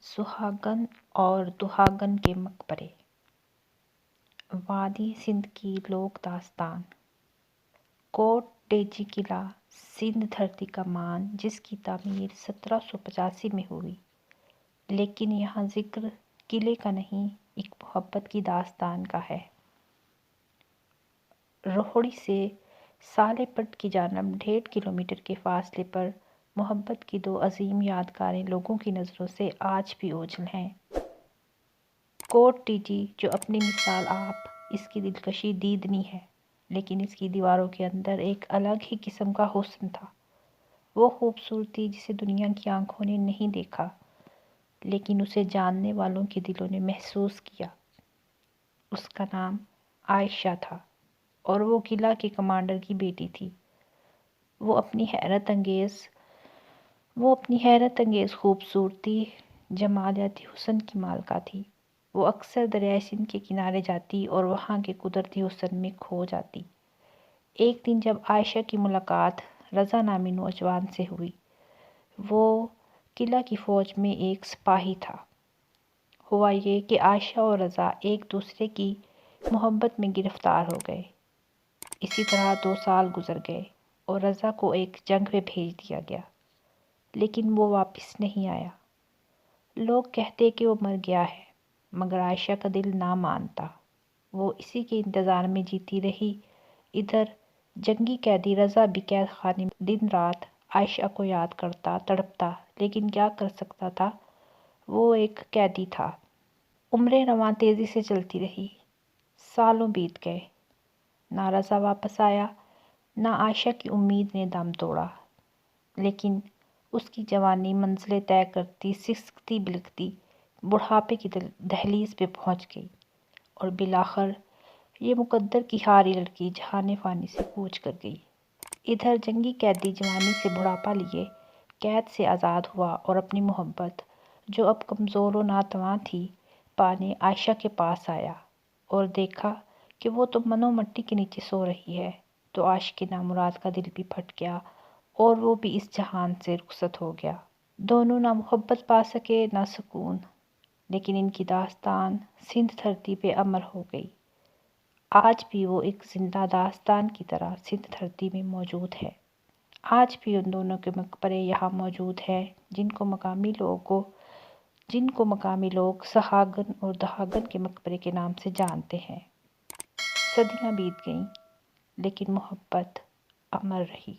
سہاگن اور دہاگن کے مقبرے۔ وادی سندھ کی لوک داستان۔ کوٹ ڈیجی قلعہ سندھ دھرتی کا مان جس کی تعمیر 1785 میں ہوئی، لیکن یہاں ذکر قلعے کا نہیں، ایک محبت کی داستان کا ہے۔ روہڑی سے سالے پٹ کی جانب 1.5 کلومیٹر کے فاصلے پر محبت کی دو عظیم یادگاریں لوگوں کی نظروں سے آج بھی اوجھل ہیں۔ کوٹ ڈیجی جو اپنی مثال آپ، اس کی دلکشی دیدنی ہے، لیکن اس کی دیواروں کے اندر ایک الگ ہی قسم کا حسن تھا۔ وہ خوبصورتی جسے دنیا کی آنکھوں نے نہیں دیکھا، لیکن اسے جاننے والوں کے دلوں نے محسوس کیا۔ اس کا نام عائشہ تھا اور وہ قلعہ کے کمانڈر کی بیٹی تھی۔ وہ اپنی حیرت انگیز خوبصورتی، جمالیاتی حسن کی مالکہ تھی۔ وہ اکثر دریائے سندھ کے کنارے جاتی اور وہاں کے قدرتی حسن میں کھو جاتی۔ ایک دن جب عائشہ کی ملاقات رضا نامی نوجوان سے ہوئی، وہ قلعہ کی فوج میں ایک سپاہی تھا۔ ہوا یہ کہ عائشہ اور رضا ایک دوسرے کی محبت میں گرفتار ہو گئے۔ اسی طرح 2 سال گزر گئے اور رضا کو ایک جنگ میں بھیج دیا گیا، لیکن وہ واپس نہیں آیا۔ لوگ کہتے کہ وہ مر گیا ہے، مگر عائشہ کا دل نہ مانتا۔ وہ اسی کے انتظار میں جیتی رہی۔ ادھر جنگی قیدی رضا بھی قید خانے میں دن رات عائشہ کو یاد کرتا، تڑپتا، لیکن کیا کر سکتا تھا؟ وہ ایک قیدی تھا۔ عمریں رواں تیزی سے چلتی رہی۔ سالوں بیت گئے۔ نہ رضا واپس آیا، نہ عائشہ کی امید نے دم توڑا۔ لیکن اس کی جوانی منزلیں طے کرتی، سسکتی بلکتی بڑھاپے کی دہلیز پہ پہنچ گئی، اور بالآخر یہ مقدر کی ہاری لڑکی جہان فانی سے کوچ کر گئی۔ ادھر جنگی قیدی جوانی سے بڑھاپا لیے قید سے آزاد ہوا اور اپنی محبت، جو اب کمزور و ناتواں تھی، پانے عائشہ کے پاس آیا اور دیکھا کہ وہ تو منو مٹی کے نیچے سو رہی ہے، تو عاشق نامراد کا دل بھی پھٹ گیا اور وہ بھی اس جہان سے رخصت ہو گیا۔ دونوں نہ محبت پا سکے نہ سکون، لیکن ان کی داستان سندھ دھرتی پہ امر ہو گئی۔ آج بھی وہ ایک زندہ داستان کی طرح سندھ دھرتی میں موجود ہے۔ آج بھی ان دونوں کے مقبرے یہاں موجود ہیں، جن کو مقامی لوگ سہاگن اور دہاگن کے مقبرے کے نام سے جانتے ہیں۔ صدیاں بیت گئیں، لیکن محبت امر رہی۔